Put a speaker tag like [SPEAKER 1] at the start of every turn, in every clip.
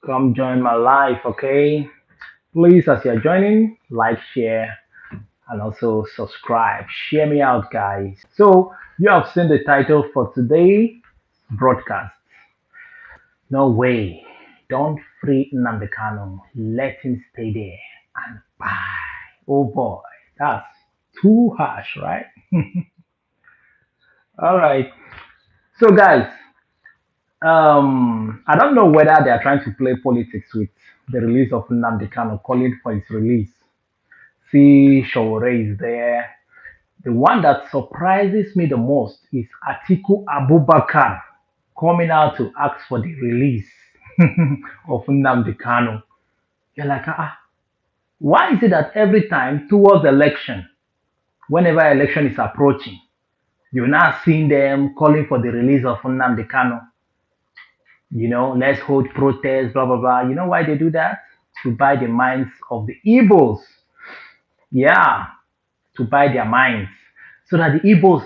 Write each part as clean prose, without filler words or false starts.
[SPEAKER 1] Come join my life, okay? Please, as you're joining, like, share, and also subscribe. Share me out, guys. So, you have seen the title for today broadcast. No way. Don't free Nnamdi Kanu. Let him stay there and bye. Oh boy, that's too harsh, right? All right. So, guys, I don't know whether they are trying to play politics with the release of Nnamdi Kanu, calling for his release. See, Showore is there. The one that surprises me the most is Atiku Abubakar coming out to ask for the release of Nnamdi Kanu. You're like, why is it that every time towards election, whenever election is approaching, you're not seeing them calling for the release of Nnamdi Kanu? Let's hold protests, blah, blah, blah. You know why they do that? To buy the minds of the Igbos. Yeah, to buy their minds. So that the Igbos,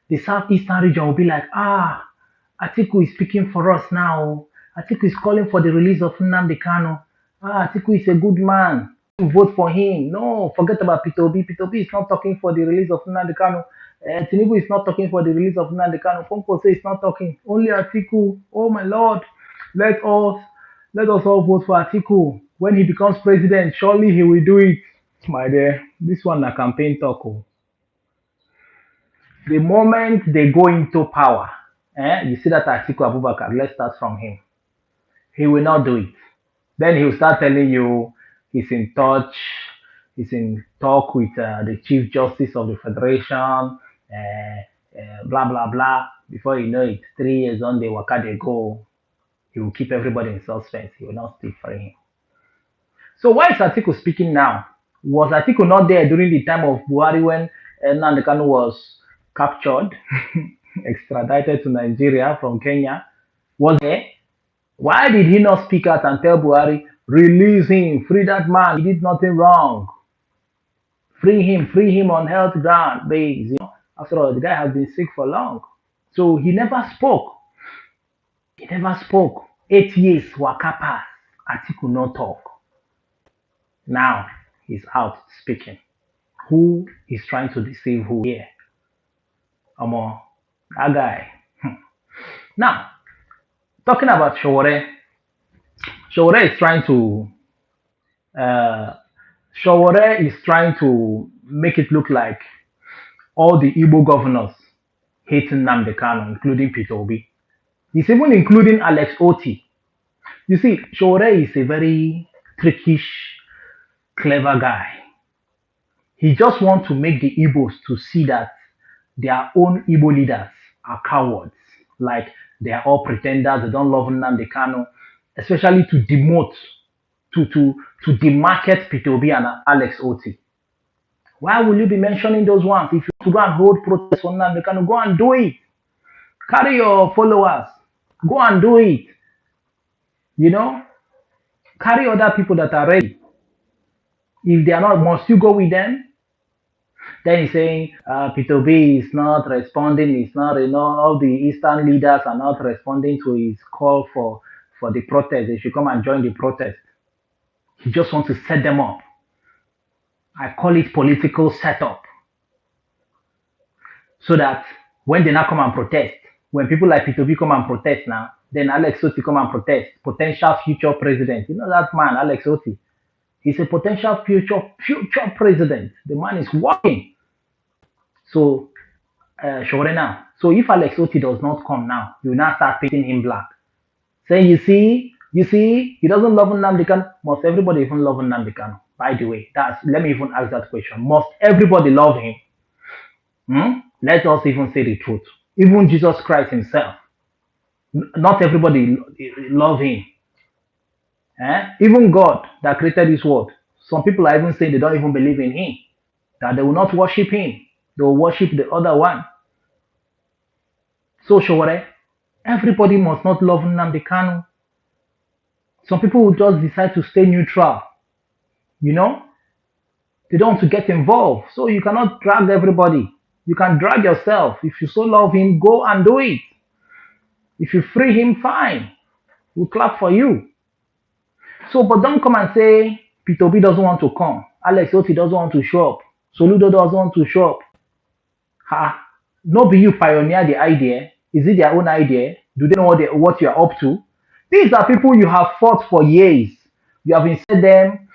[SPEAKER 1] the southeastern region will be like, Atiku is speaking for us now. Atiku is calling for the release of Nnamdi Kanu. Atiku is a good man. Vote for him. No, forget about Pitobi. Pitobi is not talking for the release of Nnamdi Kanu. Tinubu is not talking for the release of Nnamdi Kanu. Pompo says not talking. Only Atiku. Oh my Lord. Let us let us all vote for Atiku. When he becomes president, surely he will do it. My dear, this one a campaign talk. Oh. The moment they go into power, you see that Atiku Abubakar, let's start from him. He will not do it. Then he will start telling you he's in touch, he's in talk with the Chief Justice of the Federation, blah, blah, blah. Before you know it, 3 years on the waka they go, he will keep everybody in suspense. He will not speak for him. So why is Atiku speaking now? Was Atiku not there during the time of Buhari when Nnamdi Kanu was captured, extradited to Nigeria from Kenya? Was there? Why did he not speak out and tell Buhari, release him, free that man, he did nothing wrong. Free him on health ground base. After all, the guy has been sick for long. So he never spoke. He never spoke. 8 years waka pass. Atiku no talk. Now he's out speaking. Who is trying to deceive who here? That guy. Now, talking about Showore. Showore is trying to make it look like all the Igbo governors hating Nnamdi Kanu, including Peter Obi. He's even including Alex Oti. You see, Showore is a very trickish, clever guy. He just wants to make the Igbos to see that their own Igbo leaders are cowards. Like they are all pretenders, they don't love Nnamdi Kanu, especially to demote, to demarket Peter Obi and Alex Oti. Why will you be mentioning those ones? If you want to go and hold protests for Nnamdi Kanu, go and do it. Carry your followers. Go and do it. Carry other people that are ready. If they are not, must you go with them? Then he's saying Peter B is not responding. It's not, all the Eastern leaders are not responding to his call for the protest. They should come and join the protest. He just wants to set them up. I call it political setup. So that when they now come and protest, when people like Peter B come and protest now, then Alex Oti come and protest, potential future president. You know that man, Alex Oti. He's a potential future president. The man is working. So, Shore now. So if Alex Oti does not come now, you now start painting him black. Saying, you see, he doesn't love Nnamdi Kanu. Must everybody even love Nnamdi Kanu? By the way, let me even ask that question. Must everybody love him? Let us even say the truth. Even Jesus Christ himself. Not everybody love him. Even God that created this world. Some people are even saying they don't even believe in him. That they will not worship him. They will worship the other one. So, Showore, everybody must not love Nnamdi Kanu. Some people will just decide to stay neutral. They don't want to get involved. So you cannot drag everybody. You can drag yourself. If you so love him, go and do it. If you free him, fine. We'll clap for you. So, but don't come and say Peter B doesn't want to come. Alex Oti doesn't want to show up. Soludo doesn't want to show up. Ha! No, be you pioneer the idea. Is it their own idea? Do they know what you are up to? These are people you have fought for years. You have instead them,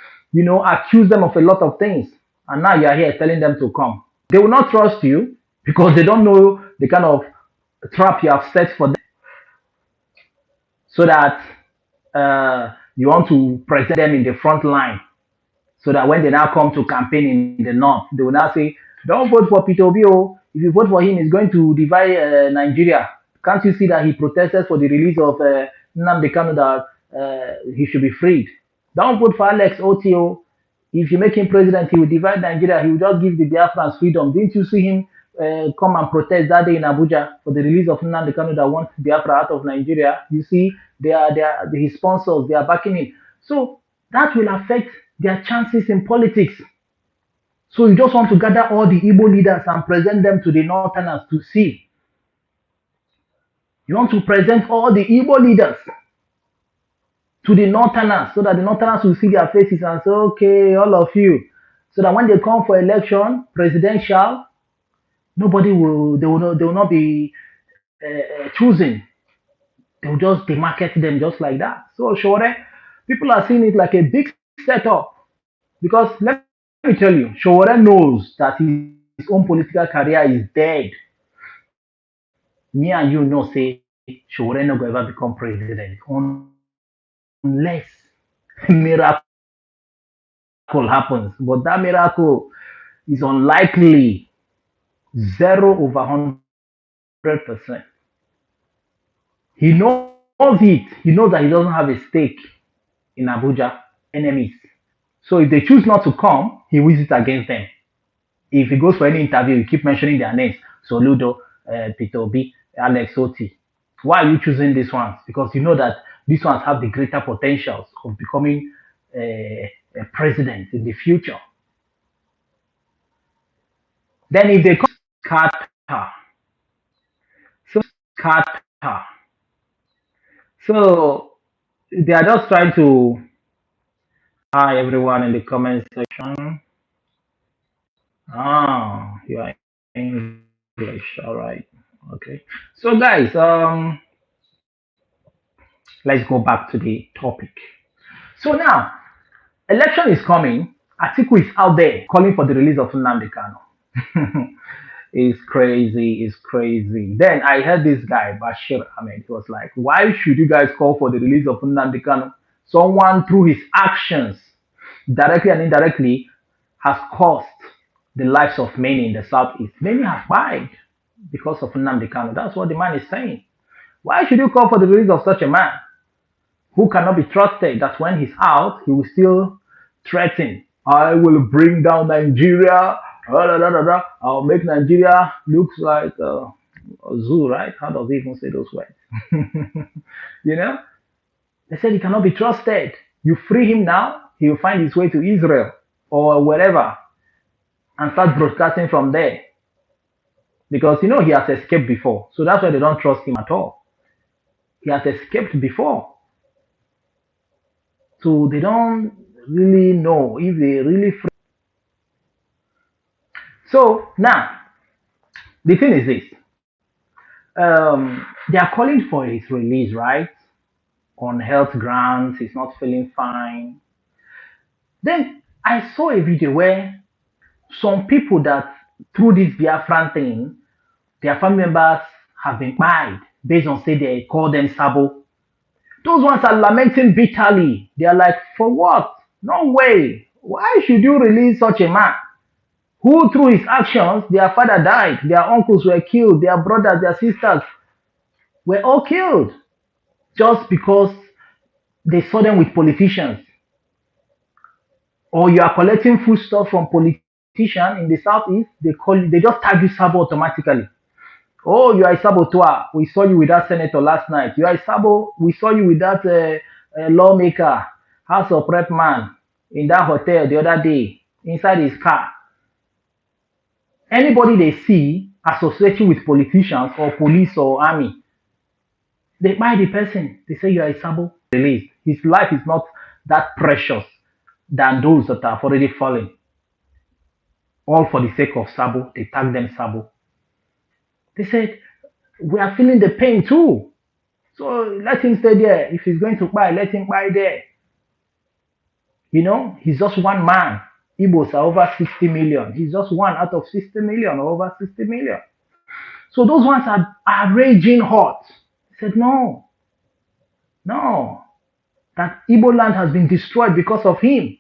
[SPEAKER 1] accused them of a lot of things. And now you are here telling them to come. They will not trust you because they don't know the kind of trap you have set for them so that you want to present them in the front line so that when they now come to campaign in the north, they will now say, don't vote for Peter Obi. Oh. If you vote for him, it's going to divide Nigeria. Can't you see that he protested for the release of Nnamdi Kanu that he should be freed? Don't vote for Alex Otio. If you make him president, he will divide Nigeria. He will just give the Biafrans freedom. Didn't you see him come and protest that day in Abuja for the release of Nnamdi Kanu that wants Biafra out of Nigeria? You see, his sponsors, they are backing him. So that will affect their chances in politics. So you just want to gather all the Igbo leaders and present them to the Northerners to see. You want to present all the Igbo leaders to the Northerners so that the Northerners will see their faces and say, okay, all of you. So that when they come for election, presidential, they will not be choosing. They will just demarket them just like that. So Shore, people are seeing it like a big setup because let me tell you, Shore knows that his own political career is dead. Me and you know, say Shore no go ever become president unless miracle happens. But that miracle is unlikely. 0/100%. He knows it. He knows that he doesn't have a stake in Abuja enemies. So if they choose not to come, he will it against them. If he goes for any interview, you keep mentioning their names. Soludo, Peter Obi, Alex Oti. Why are you choosing these ones? Because you know that these ones have the greater potentials of becoming a president in the future. Then if they come Qatar, so Qatar, so they are just trying to hi everyone in the comment section. Ah, you are English, all right, okay. So guys, let's go back to the topic. So now, election is coming. Atiku is out there calling for the release of Nnamdi Kanu. It's crazy, it's crazy. Then I heard this guy, Bashir Ahmed, he was like, why should you guys call for the release of Nnamdi Kanu? Someone through his actions, directly and indirectly, has cost the lives of many in the southeast. Many have died because of Nnamdi Kanu. That's what the man is saying. Why should you call for the release of such a man who cannot be trusted that when he's out, he will still threaten, I will bring down Nigeria, I'll make Nigeria look like a zoo, right? How does he even say those words? you know, they said he cannot be trusted. You free him now, he will find his way to Israel or wherever and start broadcasting from there. Because he has escaped before. So that's why they don't trust him at all. He has escaped before. So they don't really know if they really free. So now, the thing is this. They are calling for his release, right? On health grounds, he's not feeling fine. Then I saw a video where some people that through this Biafran thing, their family members have been kpai based on say they call them Sabo. Those ones are lamenting bitterly. They are like, for what? No way. Why should you release such a man? Who through his actions, their father died, their uncles were killed, their brothers, their sisters were all killed. Just because they saw them with politicians. Or you are collecting foodstuff from politicians in the southeast, they just tag you Sabo automatically. Oh, you are a saboteur. We saw you with that senator last night. You are a Sabo. We saw you with that lawmaker, House of Rep man, in that hotel the other day, inside his car. Anybody they see associating with politicians or police or army, they buy the person. They say you are a Sabo. Released. His life is not that precious than those that have already fallen. All for the sake of Sabo. They tagged them Sabo. They said, we are feeling the pain too. So let him stay there. If he's going to buy, let him buy there. He's just one man. Igbos are over 60 million. He's just one out of 60 million or over 60 million. So those ones are raging hot. He said, no, no, that Igbo land has been destroyed because of him.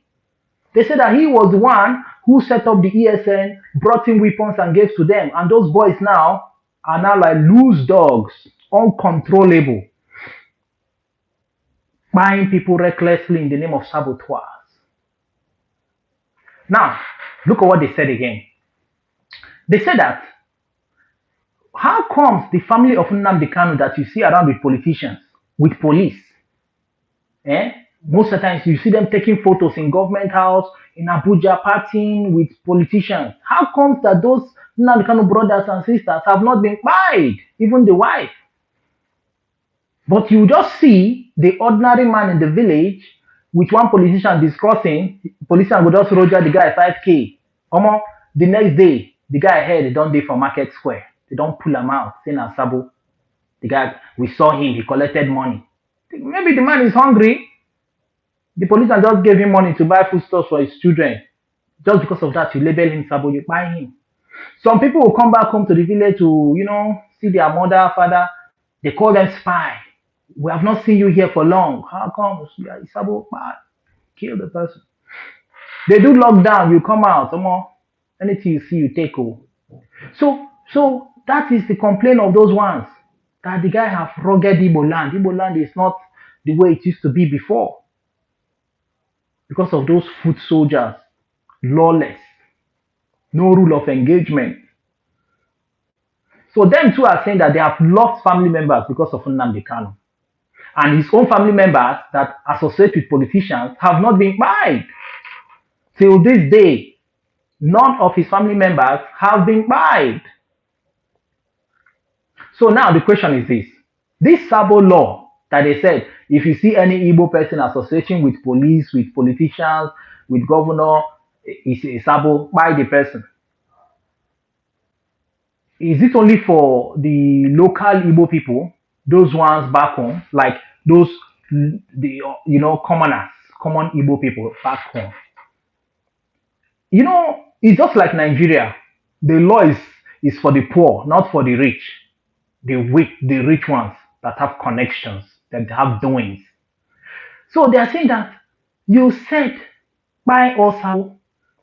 [SPEAKER 1] They said that he was the one who set up the ESN, brought in weapons and gave to them. And those boys now are now like loose dogs, uncontrollable, buying people recklessly in the name of saboteurs. Now, look at what they said again. They said that, how comes the family of Nnamdi Kanu that you see around with politicians, with police, most of the times you see them taking photos in government house, in Abuja, partying with politicians. How comes that those Nnamdi Kanu brothers and sisters have not been fired, even the wife? But you just see the ordinary man in the village with one politician discussing, politician will just roger the guy 5K. The next day, the guy ahead, they don't dey for Market Square. They don't pull him out, saying Sabo. The guy, we saw him, he collected money. Maybe the man is hungry. The politician just gave him money to buy foodstuffs for his children. Just because of that, you label him Sabo, you buy him. Some people will come back home to the village to, see their mother, father. They call them spy. We have not seen you here for long. How come? Sabo, kill the person. They do lockdown, you come out. Anything you see, you take. So that is the complaint of those ones. That the guy have rugged Igbo land. Igbo land is not the way it used to be before. Because of those foot soldiers, lawless, no rule of engagement. So them too are saying that they have lost family members because of Nnamdi Kanu. And his own family members that associate with politicians have not been fired. Till this day, none of his family members have been fired. So now the question is this. This Sabo law that they said, if you see any Igbo person associating with police, with politicians, with governor, is a Sabo, by the person. Is it only for the local Igbo people, those ones back home, like those, commoners, common Igbo people back home? It's just like Nigeria. The law is for the poor, not for the rich. The weak, the rich ones that have connections, that have doings. So they are saying that you said by or Sabo,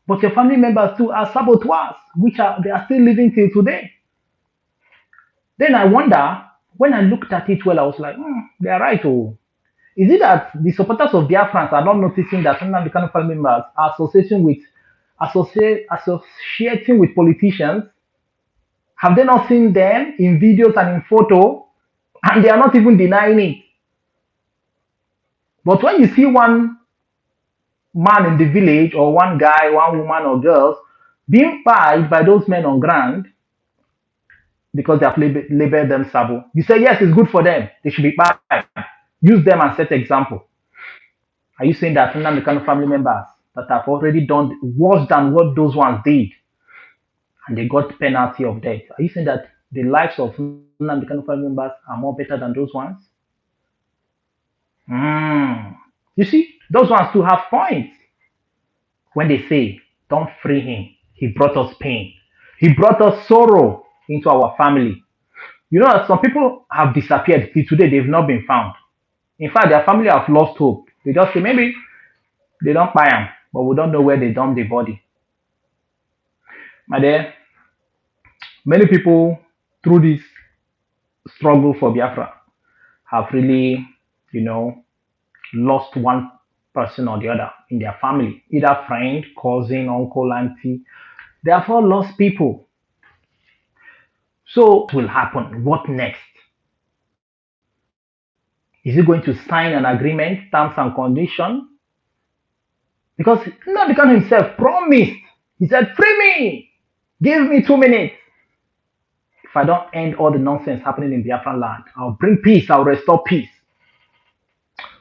[SPEAKER 1] but your family members too are saboteurs, they are still living till today. Then I wonder, when I looked at it well, I was like, they are right. Oh, is it that the supporters of Biafrans are not noticing that Nnamdi Kanu family members are associating with politicians? Have they not seen them in videos and in photo? And they are not even denying it. But when you see one man in the village, or one guy, one woman or girls being fired by those men on ground because they have labeled them Sabo, you say, yes, it's good for them. They should be fired. Use them and set example. Are you saying that Nnamdi Kanu family members that have already done worse than what those ones did, and they got penalty of death, are you saying that the lives of Nnamdi Kanu family members are more better than those ones? You see, those ones too have points. When they say, don't free him, he brought us pain. He brought us sorrow into our family. Some people have disappeared. Till today, they've not been found. In fact, their family have lost hope. They just say, maybe they don't buy them, but we don't know where they dumped the body. My dear, many people through this struggle for Biafra have really, lost one person or the other in their family, either friend, cousin, uncle, auntie. They have all lost people. So what will happen? What next? Is he going to sign an agreement, terms and conditions? Because Nnamdi Kanu himself promised. He said, free me! Give me 2 minutes. If I don't end all the nonsense happening in Biafran land, I'll bring peace, I'll restore peace.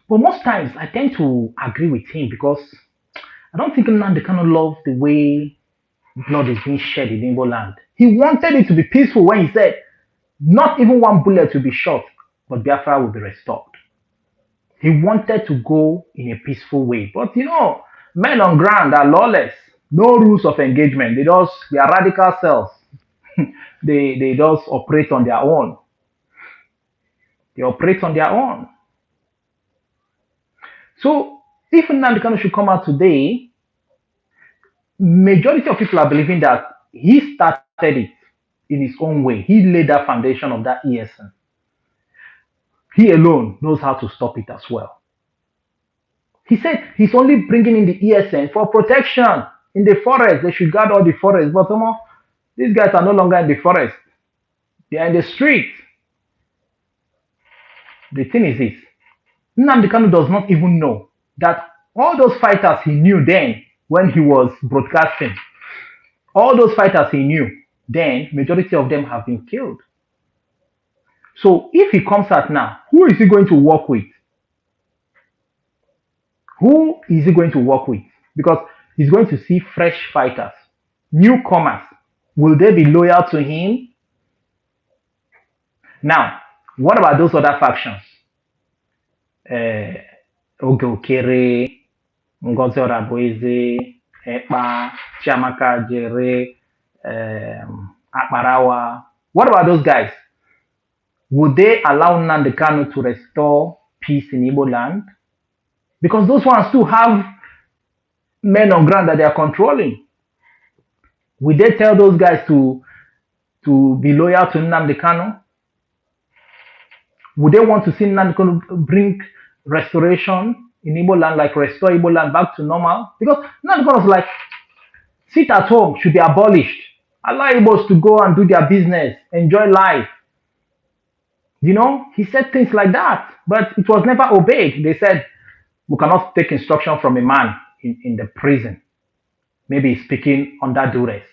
[SPEAKER 1] But most times I tend to agree with him because I don't think Nnamdi Kanu loves the way blood is being shed in Igbo land. He wanted it to be peaceful when he said, not even one bullet will be shot, but Biafra will be restored. He wanted to go in a peaceful way. But men on ground are lawless. No rules of engagement. They are radical cells. They just operate on their own. They operate on their own. So if Nnamdi Kanu should come out today, majority of people are believing that he started it in his own way. He laid that foundation of that ESN. He alone knows how to stop it as well. He said he's only bringing in the ESN for protection in the forest. They should guard all the forest. But these guys are no longer in the forest. They are in the street. The thing is this. Nnamdi Kanu does not even know that all those fighters he knew then when he was broadcasting, all those fighters he knew then, majority of them have been killed. So if he comes out now, who is he going to work with? Who is he going to work with? Because he's going to see fresh fighters, newcomers. Will they be loyal to him? Now, what about those other factions? Oge Okere, Ngozi Orabueze, Ekpa, Chiamaka Jere, Akparawa. What about those guys? Would they allow Nnamdi Kanu to restore peace in Igbo land? Because those ones too have men on ground that they are controlling. Will they tell those guys to be loyal to Nnamdi Kanu? Would they want to see Nnamdi Kanu bring restoration in Igbo land, like restore Igbo land back to normal? Because Nnamdi Kanu was like, sit at home should be abolished. Allow Igbos to go and do their business, enjoy life. He said things like that, but it was never obeyed. They said, we cannot take instruction from a man in the prison. Maybe he's speaking under duress.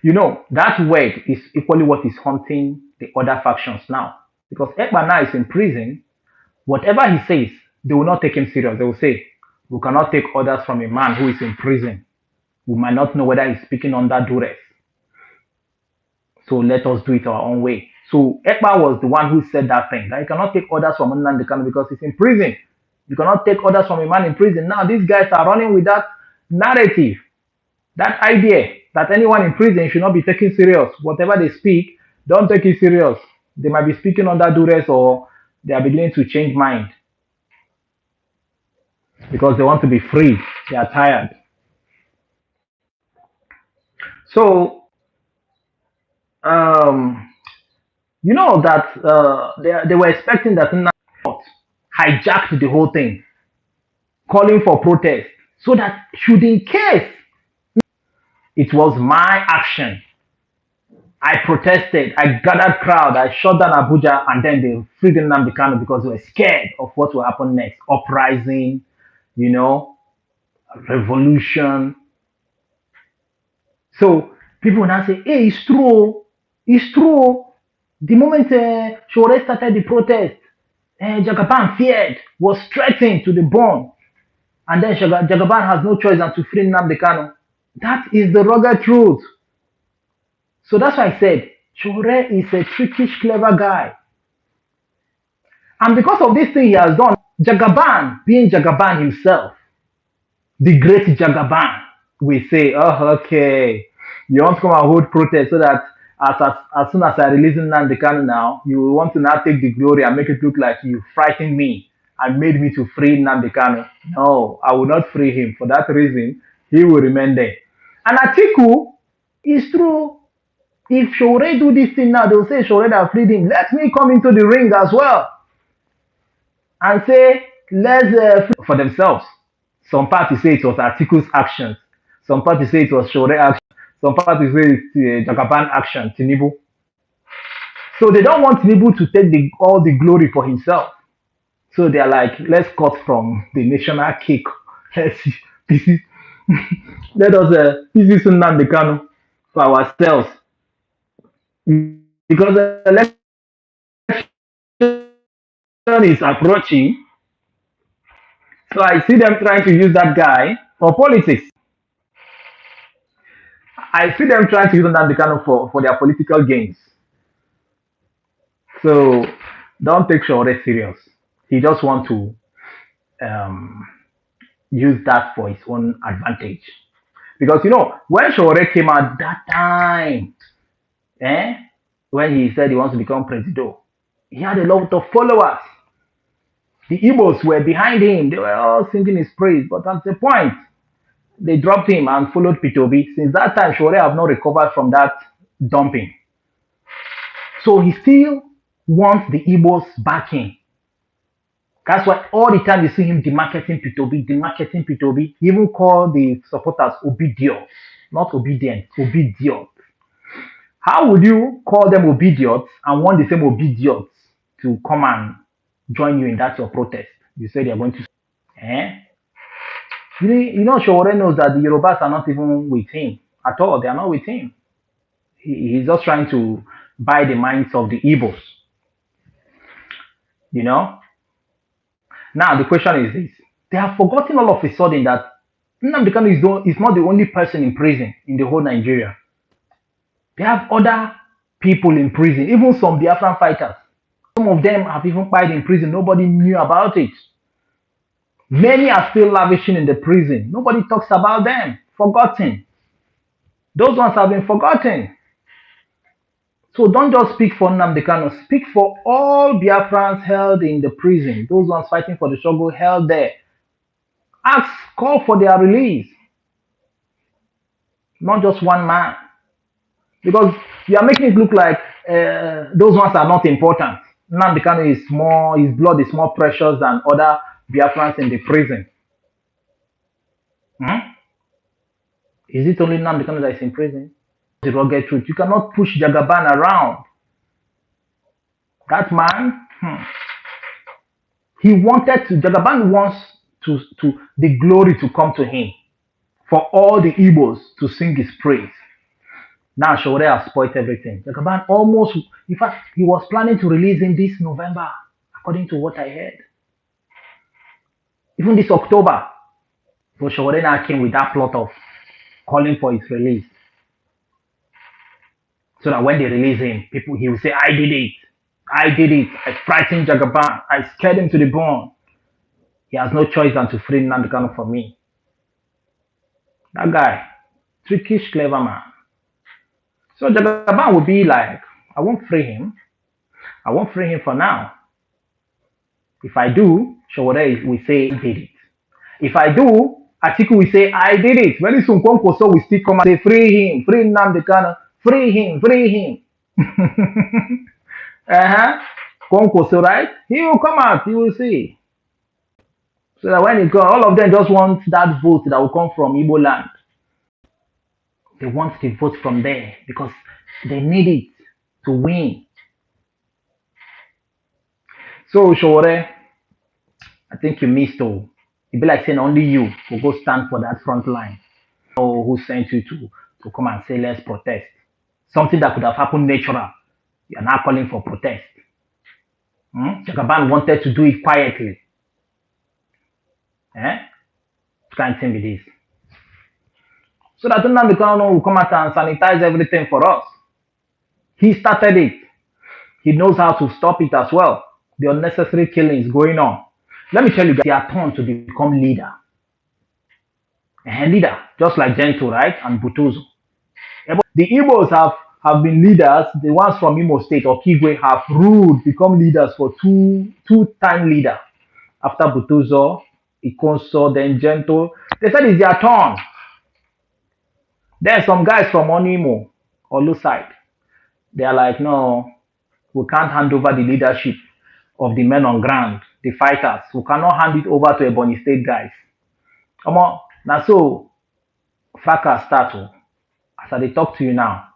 [SPEAKER 1] That word is equally what is haunting the other factions now. Because Ekpa now is in prison. Whatever he says, they will not take him serious. They will say, we cannot take orders from a man who is in prison. We might not know whether he's speaking under duress. So let us do it our own way. So Ekpa was the one who said that thing. That you cannot take orders from Nnamdi Kanu because he's in prison. You cannot take orders from a man in prison. Now these guys are running with that narrative, that idea that anyone in prison should not be taken serious. Whatever they speak, don't take it serious. They might be speaking under duress or they are beginning to change mind because they want to be free. They are tired. So, that they were expecting that Nnamdi hijacked the whole thing, calling for protest, so that should in case it was my action, I protested, I gathered crowd, I shut down Abuja, and then they freed Nnamdi Kanu because they were scared of what will happen next. Uprising, revolution. So people now say, hey, it's true. It's true. The moment Shore started the protest, Jagaban feared, was threatened to the bone. And then Jagaban has no choice than to free Nnamdi Kanu. That is the rugged truth. So that's why I said, Shore is a trickish, clever guy. And because of this thing he has done, Jagaban, being Jagaban himself, the great Jagaban, will say, oh, okay, you want to come and hold protest so that as soon as I release Nnamdi Kanu now, you will want to now take the glory and make it look like you frightened me and made me to free Nnamdi Kanu. No, I will not free him. For that reason, he will remain there. And Atiku is true. If Shore do this thing now, they'll say Shore that freed him. Let me come into the ring as well. And say, let's for themselves. Some parties say it was Atiku's actions. Some parties say it was Shore action. Some parties say it's Jagaban action, Tinubu. So they don't want Tinubu to take all the glory for himself. So they're like, let's cut from the national cake. Let us this is Nnamdi Kanu for ourselves. Because the election is approaching, So I see them trying to use that guy for politics. I see them trying to use Nnamdi Kanu for their political gains. So don't take Shore serious. He just want to um, use that for his own advantage. Because when Shore came out that time, eh, when he said he wants to become president, he had a lot of followers. The Igbos were behind him. They were all singing his praise. But at the point, they dropped him and followed P2B. Since that time, Shore have not recovered from that dumping. So he still wants the Igbos backing. That's why all the time you see him demarketing P2B, demarketing P2B. He even call the supporters obedient, not obedient, obedient. How would you call them obedient and want the same obedient to come and join you in that your protest? You say they are going to. Eh? Showore knows that the Yorubas are not even with him at all. They are not with him. He's just trying to buy the minds of the Igbos. You know. Now the question is this: they have forgotten all of a sudden that Nnamdi Kanu is not the only person in prison in the whole Nigeria. They have other people in prison, even some Biafran fighters. Some of them have even died in prison. Nobody knew about it. Many are still lavishing in the prison. Nobody talks about them. Forgotten. Those ones have been forgotten. So don't just speak for Nnamdi Kanu. Speak for all Biafrans held in the prison. Those ones fighting for the struggle held there. Call for their release. Not just one man. Because you are making it look like those ones are not important. Nnamdi Kanu his blood is more precious than other Biafrans in the prison. Hmm? Is it only Nnamdi Kanu that is in prison? The rugged truth. You cannot push Jagaban around. That man, Jagaban wants to the glory to come to him. For all the Igbos to sing his praise. Now Shore has spoiled everything. Jagaban almost, in fact, he was planning to release him this November, according to what I heard. Even this October. But Shore now came with that plot of calling for his release. So that when they release him, he will say, I did it. I did it. I frightened Jagaban. I scared him to the bone. He has no choice than to free Nnamdi Kanu for me. That guy, trickish, clever man. So Jagaban will be like, I won't free him. I won't free him for now. If I do, Showore will say, I did it. If I do, Atiku will say, I did it. Very soon, Kwankwaso will still come and say, free him, free Nnamdi Kanu, free him, free him. Kwankwaso, right? He will come out, you will see. So that when he comes, all of them just want that vote that will come from Igbo land. They want the vote from there because they need it to win. So, Showore, I think you missed all. It'd be like saying only you will go stand for that front line. Or who sent you to come and say, let's protest. Something that could have happened natural. You're now calling for protest. Jagaban wanted to do it quietly. Can't think with this. So that Nnamdi Kanu will come out and sanitize everything for us. He started it. He knows how to stop it as well. The unnecessary killings going on. Let me tell you guys, they are turned to become leader. Leader, just like Gento, right? And Butuzo. The Igbos have been leaders. The ones from Imo State or Kigwe have ruled, become leaders for two-time leader. After Butuzo, Ikonso, then Gento. They said it's their turn. Then some guys from Onimo, Olu side, they are like, no, we can't hand over the leadership of the men on ground, the fighters. We cannot hand it over to Ebonyi State guys. Come on. Now so, fracas start. As I talk to you now,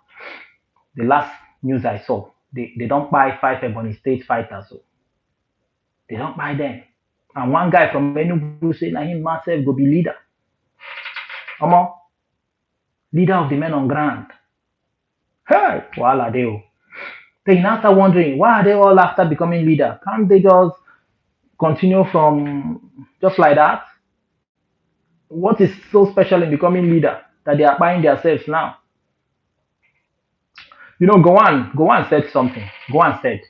[SPEAKER 1] the last news I saw, they don't buy 5 Ebonyi State fighters. So they don't buy them. And one guy from Enugu say, na him myself go be leader. Come on. Leader of the men on ground. Hey, voila, they. Then you now start wondering, why are they all after becoming leader? Can't they just continue from just like that. What is so special in becoming leader that they are buying themselves now? You know, Gowan said something. Gowan said,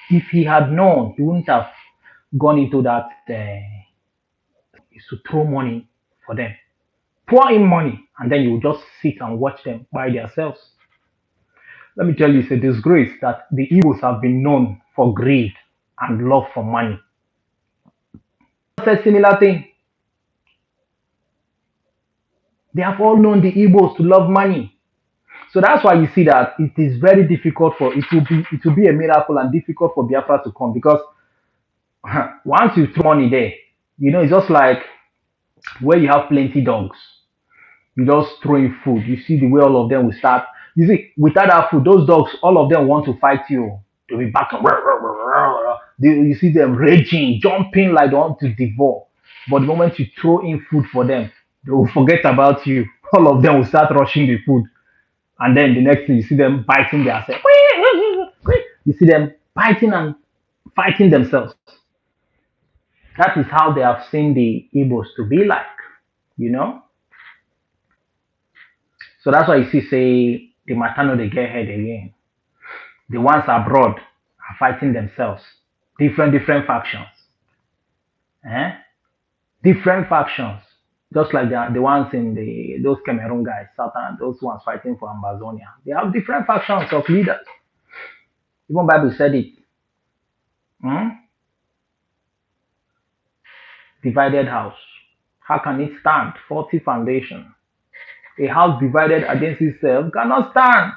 [SPEAKER 1] if he had known, he wouldn't have gone into that is to throw money for them. Pour in money, and then you just sit and watch them buy themselves. Let me tell you, it's a disgrace that the Igbos have been known for greed and love for money. Said similar thing. They have all known the Igbos to love money. So that's why you see that it is very difficult for it will be a miracle and difficult for Biafra to come because once you throw money there, you know, it's just like where you have plenty dogs. You just throw in food. You see the way all of them will start. You see, without that food, those dogs, all of them want to fight you. They'll be back. You see them raging, jumping like they want to devour. But the moment you throw in food for them, they will forget about you. All of them will start rushing the food. And then the next thing, you see them biting themselves. You see them biting and fighting themselves. That is how they have seen the Igbos to be like, you know? So that's why you see, say, the Matano, they get head again. The ones abroad are fighting themselves. Different factions. Eh? Different factions. Just like the ones in those Cameroon guys, Southern, those ones fighting for Amazonia. They have different factions of leaders. Even Bible said it. Hmm? Divided house. How can it stand? Faulty foundation. A house divided against itself cannot stand.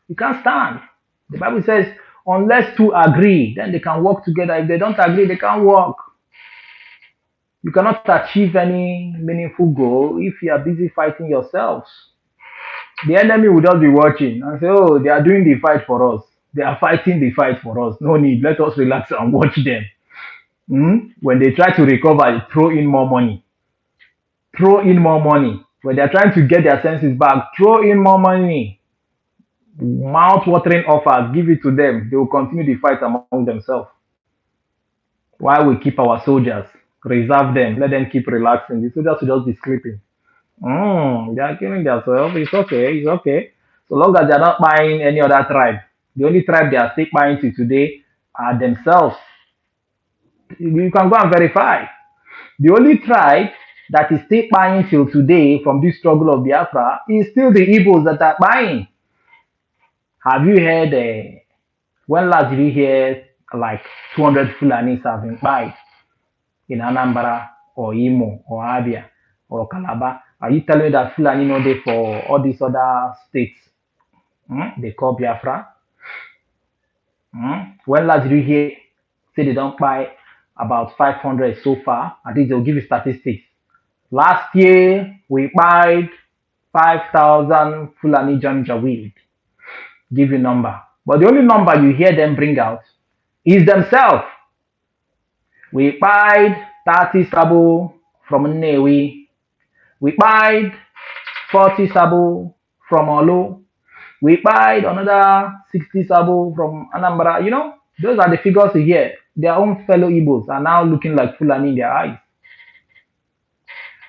[SPEAKER 1] You can't stand. The Bible says, unless two agree, then they can work together. If they don't agree, they can't work. You cannot achieve any meaningful goal if you are busy fighting yourselves. The enemy will just be watching and say, oh, they are doing the fight for us. They are fighting the fight for us. No need. Let us relax and watch them. When they try to recover, throw in more money. Throw in more money. When they are trying to get their senses back, throw in more money. Mouth-watering offers, give it to them. They will continue the fight among themselves. While we keep our soldiers, reserve them, let them keep relaxing. The soldiers will just be sleeping. They are killing themselves. It's okay. It's okay. So long as they are not buying any other tribe. The only tribe they are still buying to today are themselves. You can go and verify. The only tribe that is still buying till today from this struggle of Biafra is still the Igbos that are buying. Have you heard, when last did you hear like 200 Fulanis have been buying in Anambra or Imo or Abia or Calabar? Are you telling me that Fulani know they for all these other states? They call Biafra. When last did you hear say they don't buy about 500 so far? At least they'll give you statistics. Last year we bought 5,000 Fulani Janjaweed. Give you number. But the only number you hear them bring out is themselves. We bought 30 Sabo from Nnewi. We bought 40 Sabo from Olo. We bought another 60 Sabo from Anambra. You know, those are the figures you hear. Their own fellow Igbos are now looking like Fulani in their eyes.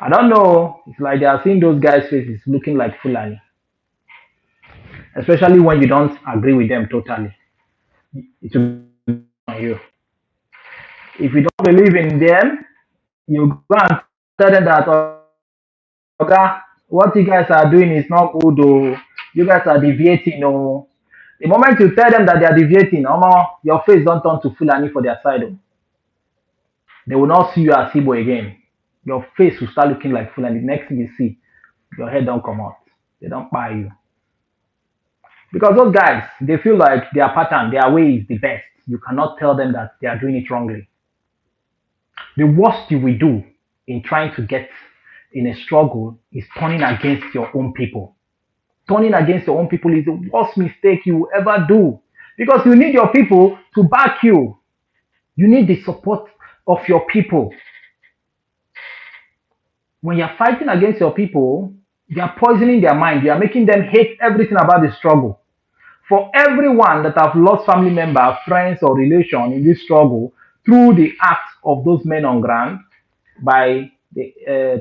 [SPEAKER 1] I don't know. It's like they are seeing those guys' faces looking like Fulani. Especially when you don't agree with them totally. It will be on you. If you don't believe in them, you go and tell them that, okay, what you guys are doing is not good, though. You guys are deviating. Oh. The moment you tell them that they are deviating, your face don't turn to Fulani for their side. Oh. They will not see you as Igbo again. Your face will start looking like Fulani. The next thing you see, your head don't come out. They don't buy you. Because those guys, they feel like their pattern, their way is the best. You cannot tell them that they are doing it wrongly. The worst you will do in trying to get in a struggle is turning against your own people. Turning against your own people is the worst mistake you will ever do. Because you need your people to back you. You need the support of your people. When you're fighting against your people, you are poisoning their mind. You are making them hate everything about the struggle. For everyone that have lost family member, friends, or relation in this struggle, through the act of those men on ground by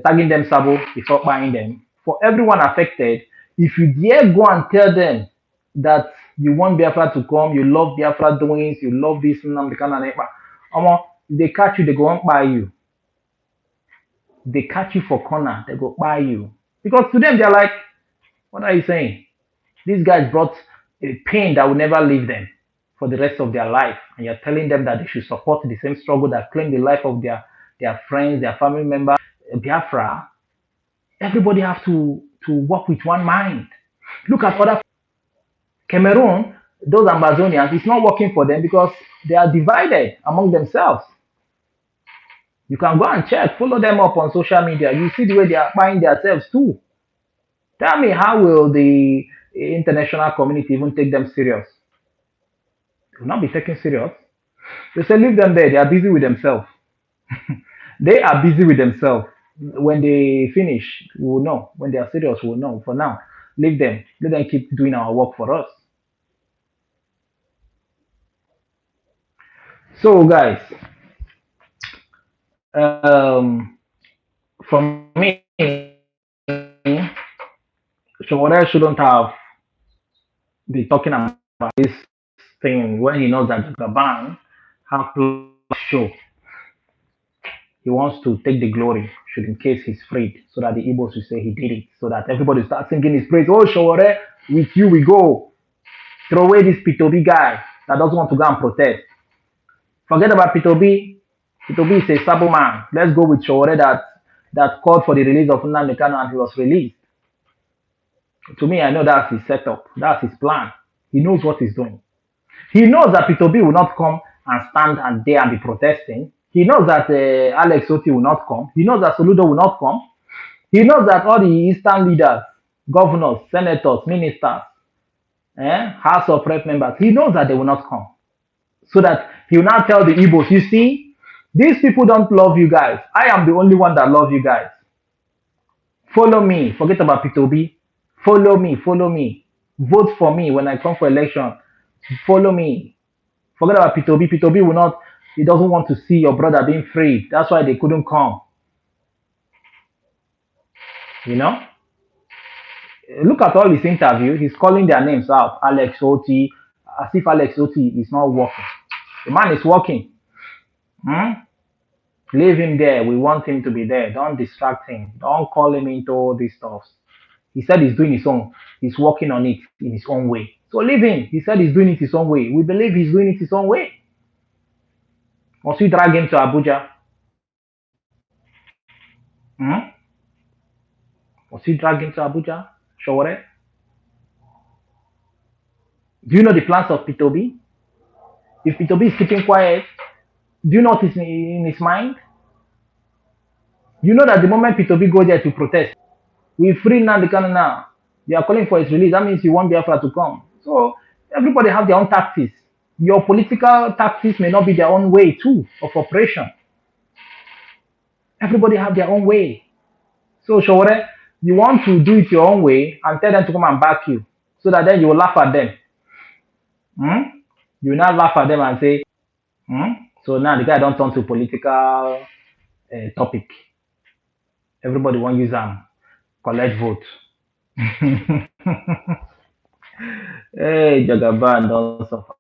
[SPEAKER 1] tagging them sabo before buying them. For everyone affected, if you dare go and tell them that you want Biafra to come, you love Biafra doings, you love this, Nnamdi Kanu and Ekpa, if they catch you, they go and buy you. They catch you for corner, they go buy you. Because to them, they're like, what are you saying? These guys brought a pain that will never leave them for the rest of their life. And you're telling them that they should support the same struggle that claimed the life of their friends, their family members. Biafra, everybody have to work with one mind. Look at other Cameroon, those Amazonians, it's not working for them because they are divided among themselves. You can go and check, follow them up on social media. You see the way they are buying themselves too. Tell me, how will the international community even take them serious? They will not be taken serious. They say, leave them there. They are busy with themselves. They are busy with themselves. When they finish, we will know. When they are serious, we will know. For now, leave them. Let them keep doing our work for us. So, guys, um, for me, Shomore shouldn't have been talking about this thing when he knows that Gaban have to show. He wants to take the glory, should in case he's freed, so that the Igbos will say he did it, so that everybody starts singing his praise. Oh, Shomore, with you we go. Throw away this P2B guy that doesn't want to go and protest. Forget about P2B. P2B is a sabo man. Let's go with Shomore that called for the release of Nnamdi Kanu and he was released. To me, I know that's his setup. That's his plan. He knows what he's doing. He knows that P2B will not come and stand and there and be protesting. He knows that Alex Oti will not come. He knows that Soludo will not come. He knows that all the Eastern leaders, governors, senators, ministers, House of Rep members, he knows that they will not come. So that he will now tell the Igbos, you see, these people don't love you guys. I am the only one that loves you guys. Follow me. Forget about P2B. Follow me. Follow me. Vote for me when I come for election. Follow me. Forget about P2B. P2B will not, he doesn't want to see your brother being freed. That's why they couldn't come. You know? Look at all his interview. He's calling their names out. Alex Oti, as if Alex Oti is not working. The man is working. Leave him there. We want him to be there. Don't distract him. Don't call him into all these stuff. He said he's doing his own. He's working on it in his own way. So leave him. He said he's doing it his own way. We believe he's doing it his own way. Must we drag him to Abuja? Must we drag him to Abuja? Showore? Do you know the plans of P2B? If P2B is keeping quiet, do you know what is in his mind? You know that the moment P2B go there to protest, we free Nnamdi Kanu now. They are calling for his release. That means you want Biafra to come. So everybody have their own tactics. Your political tactics may not be their own way too of operation. Everybody have their own way. So Showore, you want to do it your own way and tell them to come and back you, so that then you will laugh at them. You will not laugh at them and say, so now the guy don't turn to political topic. Everybody want use them, collect vote. Hey, Jagaban don't suffer.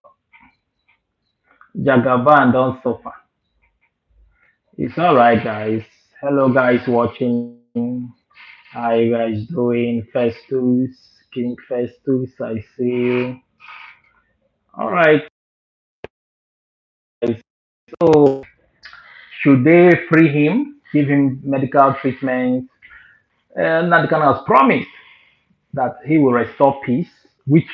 [SPEAKER 1] Jagaban don't suffer. It's all right, guys. Hello, guys watching. How you guys doing? Festus, King Festus, I see you. All right, guys. So, should they free him, give him medical treatment? Nnamdi Kanu has promised that he will restore peace, which,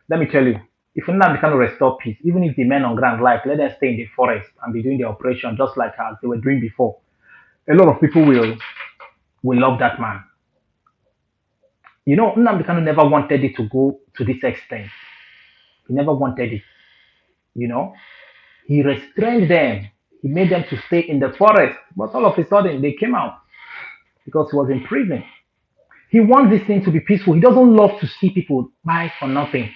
[SPEAKER 1] let me tell you, if Nnamdi Kanu restore peace, even if the men on ground like, let them stay in the forest and be doing the operation just like as they were doing before, a lot of people will love that man. You know, Nnamdi Kanu never wanted it to go to this extent. He never wanted it. You know, he restrained them. He made them to stay in the forest. But all of a sudden, they came out because he was in prison. He wants this thing to be peaceful. He doesn't love to see people die for nothing.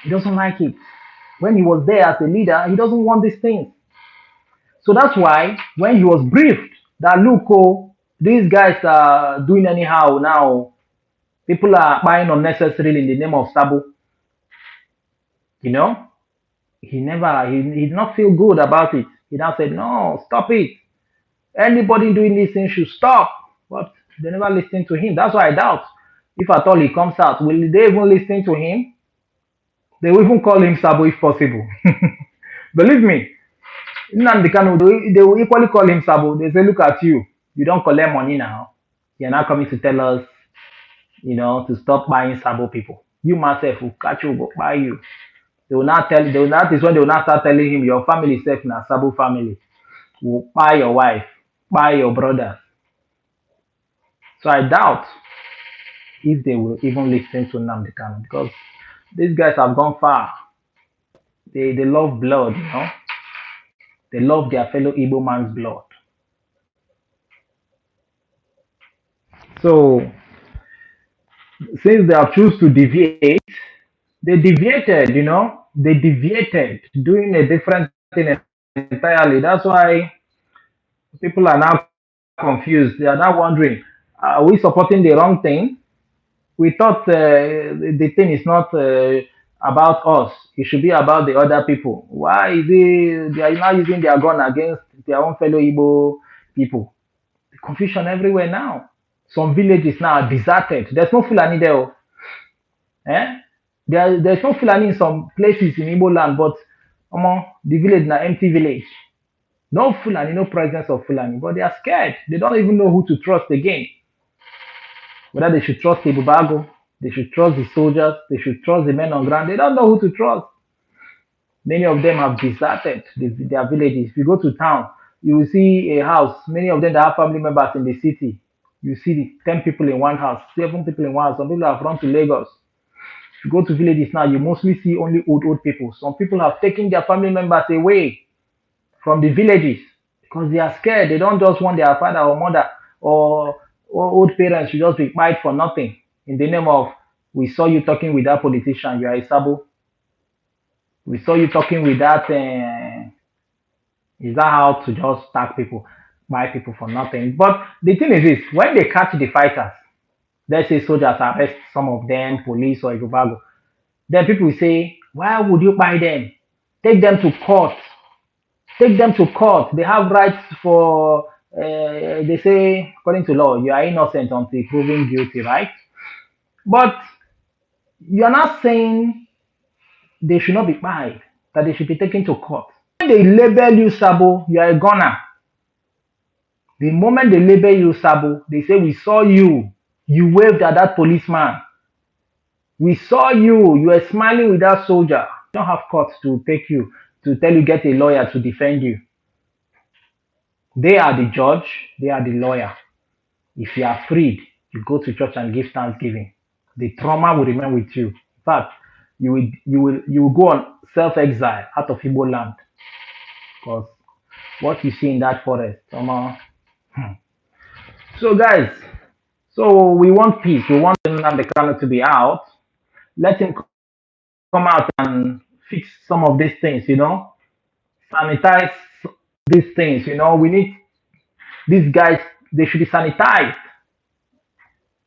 [SPEAKER 1] He doesn't like it. When he was there as a leader, he doesn't want these things. So that's why when he was briefed that look, oh, these guys are doing anyhow now, people are buying unnecessarily in the name of Sabo, you know, he did not feel good about it. He now said, no, stop it. Anybody doing this thing should stop. But they never listen to him. That's why I doubt if at all he comes out, will they even listen to him? They will even call him Sabo if possible. Believe me, Nnamdi Kanu, they will equally call him Sabo. They say, look at you. You don't collect money now. You're not coming to tell us, to stop buying Sabo people. You myself will catch you, go buy you. That is when they will not start telling him your family is safe now, Sabo family. Will buy your wife, buy your brother. So I doubt if they will even listen to Nnamdi Kanu because these guys have gone far. They love blood, They love their fellow Igbo man's blood. So since they have choose to deviate, they deviated, They deviated, doing a different thing entirely. That's why people are now confused. They are now wondering, are we supporting the wrong thing? We thought the thing is not about us. It should be about the other people. Why is it they are now using their gun against their own fellow Igbo people? Confusion everywhere now. Some villages now are deserted. There's no Fulani there. Eh? There's no Fulani in some places in Igbo land, but the village is an empty village. No Fulani, no presence of Fulani, but they are scared. They don't even know who to trust again. Whether they should trust the Bubago, they should trust the soldiers, they should trust the men on ground. They don't know who to trust. Many of them have deserted their villages. If you go to town, you will see a house. Many of them that have family members in the city. You see 10 people in one house, 7 people in one house. Some people have run to Lagos. If you go to villages now, you mostly see only old people. Some people have taken their family members away from the villages because they are scared. They don't just want their father or mother or old parents to just be quiet for nothing in the name of we saw you talking with that politician, you are a Sabo. We saw you talking with that. Is that how to just tag people, buy people for nothing? But the thing is this: when they catch the fighters, let's say soldiers arrest some of them, police or Ibubago, then people will say, why would you buy them? Take them to court. Take them to court. They have rights for, they say, according to law, you are innocent until proven guilty, right? But you are not saying they should not be buyed, that they should be taken to court. When they label you Sabo, you are a gunner. The moment they label you Sabo, they say, we saw you. You waved at that policeman. We saw you. You were smiling with that soldier. You don't have courts to take you, to tell you get a lawyer to defend you. They are the judge. They are the lawyer. If you are freed, you go to church and give thanksgiving. The trauma will remain with you. In fact, you will go on self-exile out of Igbo land. Because what you see in that forest, So guys, so we want peace. We want Nnamdi Kanu to be out. Let him come out and fix some of these things, sanitize these things, we need these guys, they should be sanitized.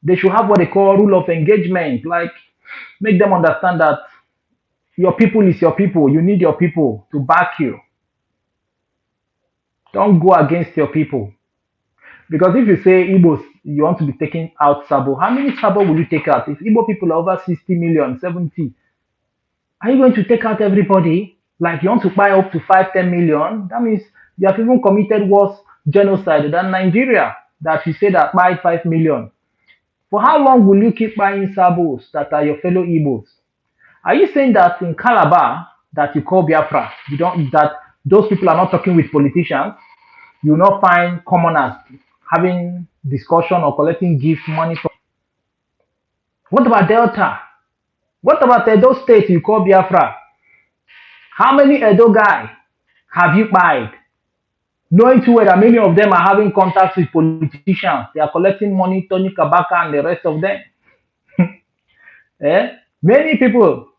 [SPEAKER 1] They should have what they call rule of engagement, like make them understand that your people is your people. You need your people to back you. Don't go against your people. Because if you say Igbos, you want to be taking out Sabo, how many Sabo will you take out? If Igbo people are over 60 million, 70, are you going to take out everybody? Like you want to buy up to 5, 10 million? That means you have even committed worse genocide than Nigeria that you say that buy 5 million. For how long will you keep buying Sabos that are your fellow Igbos? Are you saying that in Calabar that you call Biafra, that those people are not talking with politicians? You will not find commoners having discussion or collecting gift money from. What about Delta? What about Edo State you call Biafra? How many Edo guys have you buyed? Knowing too well that many of them are having contacts with politicians. They are collecting money, Tony Kabaka and the rest of them. Many people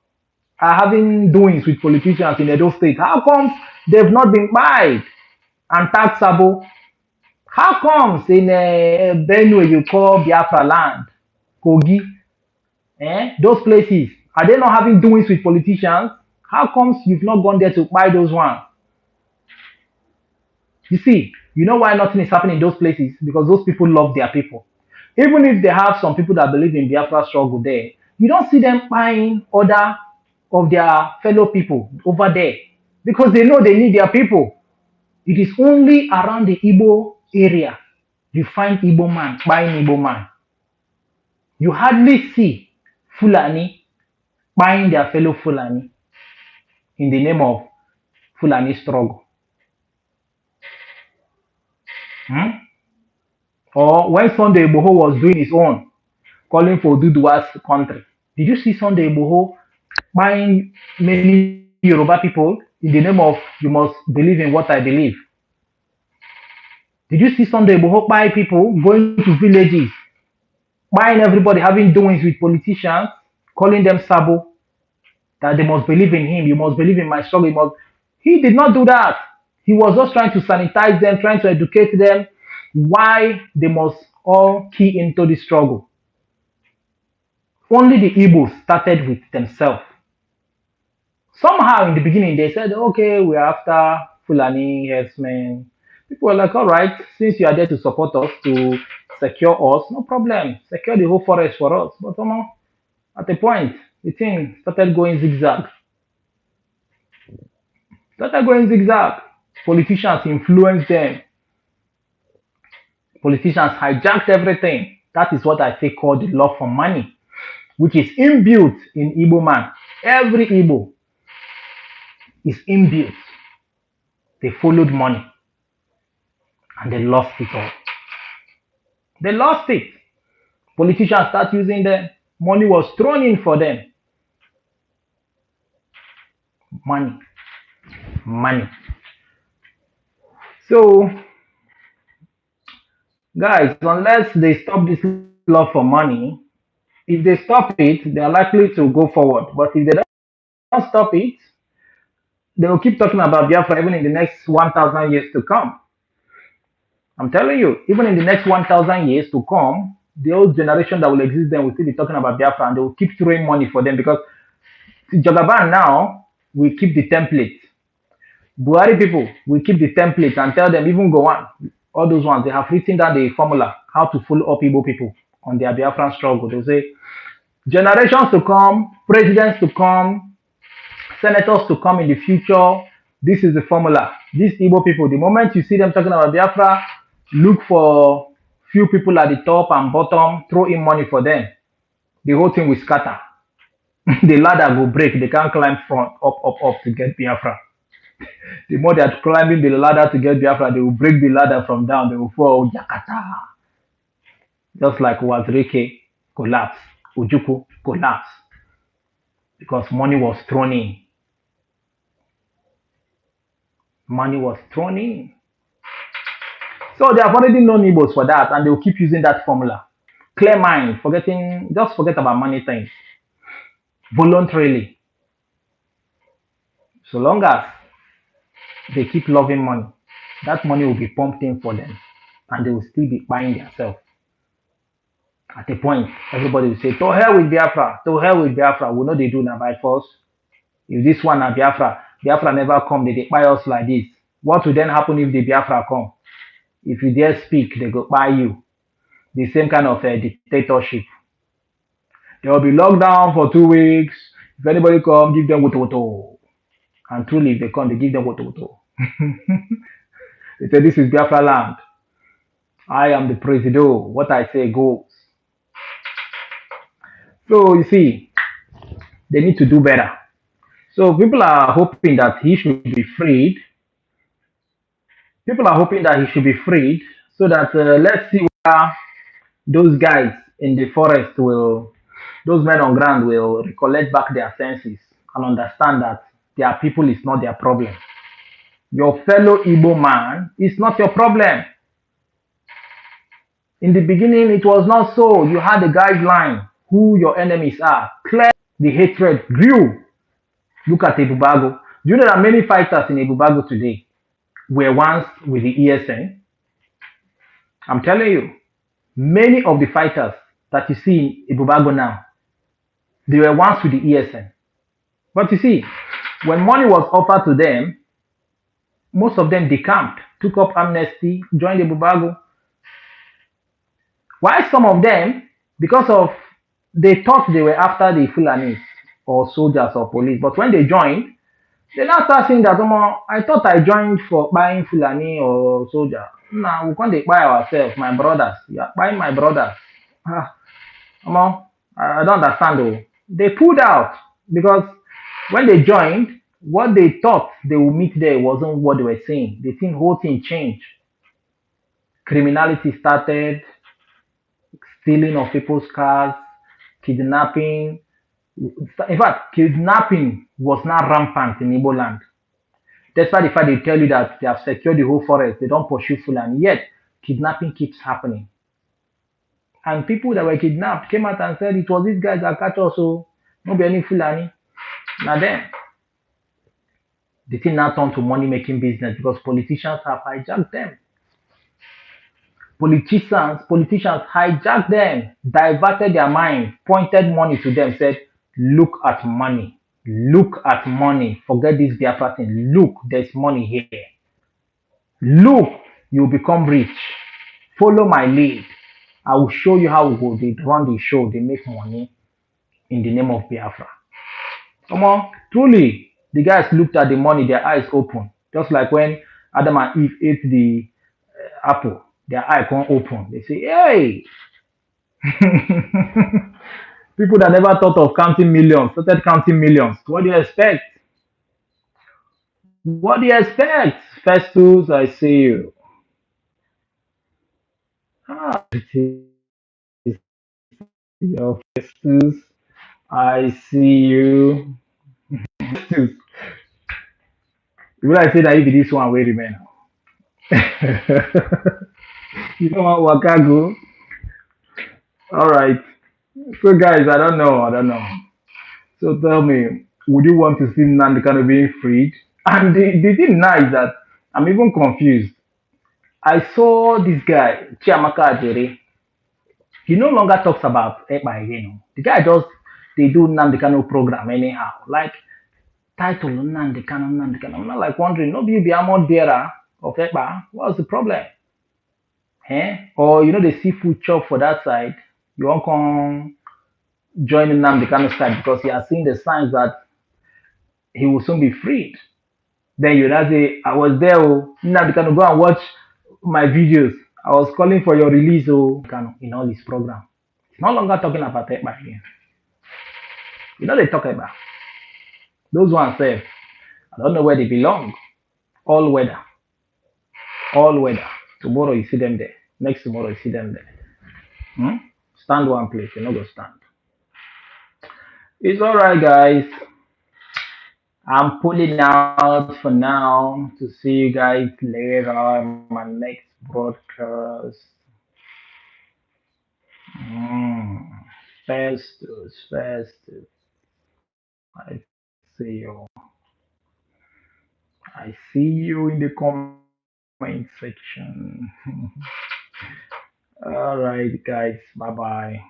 [SPEAKER 1] are having doings with politicians in Edo State. How come they've not been buyed? and tax Sabo. How comes in Benue you call Biafra land, Kogi, those places, are they not having doings with politicians? How comes you've not gone there to buy those ones? You see, you know why nothing is happening in those places? Because those people love their people. Even if they have some people that believe in Biafra struggle there, you don't see them buying other of their fellow people over there because they know they need their people. It is only around the Igbo area you find Igbo man buying Igbo man. You hardly see Fulani buying their fellow Fulani in the name of Fulani struggle. Hmm? Or when Sunday Igboho was doing his own, calling for Dudua's country, did you see Sunday Igboho buying many Yoruba people in the name of you must believe in what I believe? Did you see Sunday Igboho buy people going to villages, buying everybody, having doings with politicians, calling them Sabo, that they must believe in him, you must believe in my struggle. He did not do that. He was just trying to sanitize them, trying to educate them why they must all key into the struggle. Only the Igbos started with themselves. Somehow in the beginning they said, okay, we're after Fulani herdsmen. People were like, all right, since you are there to support us, to secure us, no problem. Secure the whole forest for us. But at a point, the thing started going zigzag. Politicians influenced them. Politicians hijacked everything. That is what I say called the love for money, which is inbuilt in Igbo man. Every Igbo is inbuilt. They followed money and they lost it all. They lost it. Politicians start using them. Money was thrown in for them. Money. Money. So, guys, unless they stop this love for money, if they stop it, they are likely to go forward. But if they don't stop it, they will keep talking about Biafra even in the next 1,000 years to come. I'm telling you, even in the next 1,000 years to come, the old generation that will exist then will still be talking about Biafra and they will keep throwing money for them because Jagaban now will keep the template. Buhari people will keep the template and tell them, even go on, all those ones, they have written down the formula, how to follow up Igbo people on their Biafran struggle. They'll say, generations to come, presidents to come, senators to come in the future, this is the formula. These Igbo people, the moment you see them talking about Biafra, look for few people at the top and bottom, throw in money for them. The whole thing will scatter. The ladder will break. They can't climb front, up to get Biafra. The more they are climbing the ladder to get Biafra, they will break the ladder from down. They will fall, Jakarta. Just like Wazirike collapse, Ojukwu collapse. Because money was thrown in. Money was thrown in. So they have already known Igbos for that, and they will keep using that formula. Clear mind, just forget about money things. Voluntarily. So long as they keep loving money, that money will be pumped in for them, and they will still be buying themselves. At a point, everybody will say, to hell with Biafra, to hell with Biafra. We know they do now by force. If this one are Biafra never come, they buy us like this. What will then happen if the Biafra come? If you dare speak, they go buy you. The same kind of dictatorship. They will be locked down for 2 weeks. If anybody come, give them woto. And truly, if they come, they give them woto. They say, this is Biafra land. I am the president. What I say goes. So, you see, they need to do better. So, people are hoping that he should be freed. People are hoping that he should be freed so that let's see where those guys in the forest those men on ground will recollect back their senses and understand that their people is not their problem. Your fellow Igbo man is not your problem. In the beginning, it was not so. You had a guideline who your enemies are. Clear the hatred grew. Look at Ebubago. Do you know that many fighters in Ebubago today were once with the ESN. I'm telling you, many of the fighters that you see in Ibubago now, they were once with the ESN. But you see, when money was offered to them, most of them decamped, took up amnesty, joined the Ibubago. Why some of them, because of they thought they were after the Fulanis or soldiers or police, but when they joined, they now start saying that, I thought I joined for buying Fulani or soldier. Now we can't buy ourselves, my brothers. Yeah, buying my brothers. Ah, I don't understand though. They pulled out because when they joined, what they thought they would meet there wasn't what they were saying. The whole thing changed. Criminality started, stealing of people's cars, kidnapping. In fact, kidnapping was not rampant in Igbo land. Despite the fact they tell you that they have secured the whole forest, they don't pursue Fulani, yet kidnapping keeps happening. And people that were kidnapped came out and said it was these guys that catch us, so no be any Fulani. Now then, the thing now turned to money making business because politicians have hijacked them. Politicians hijacked them, diverted their mind, pointed money to them, said, look at money. Look at money. Forget this Biafra thing. Look, there's money here. Look, you'll become rich. Follow my lead. I will show you how we go. They run the show, they make money in the name of Biafra. Come on, truly, the guys looked at the money, their eyes open. Just like when Adam and Eve ate the apple, their eye can't open. They say, hey, people that never thought of counting millions started counting millions. What do you expect? What do you expect? Festus, I see you. Ah, it is your Festus. I see you. Festus. Will I say that if this one will remain? You know what, Wakago? All right. So, guys, I don't know. I don't know. So, tell me, would you want to see Nnamdi Kanu being freed? And the thing now is that I'm even confused. I saw this guy, Chiamaka Ajere. He no longer talks about kpai again. The guy just they do Nnamdi Kanu program anyhow. Like title Nnamdi Kanu, Nnamdi Kanu. I'm not like wondering, no be armor bearer of kpai. What's the problem? Or the seafood chop for that side. You won't come join Nnamdi Kanu side because he has seen the signs that he will soon be freed. Then you now say, I was there, oh, Nnamdi Kanu, go and watch my videos. I was calling for your release, oh, Kanu, in all his program. He's no longer talking about Ekpa again. They talk about those ones say, I don't know where they belong. All weather. All weather. Tomorrow you see them there. Next tomorrow you see them there. Stand one place, you're not gonna stand. It's alright, guys. I'm pulling out for now to see you guys later on my next broadcast. Festus. I see you. I see you in the comment section. All right, guys. Bye bye.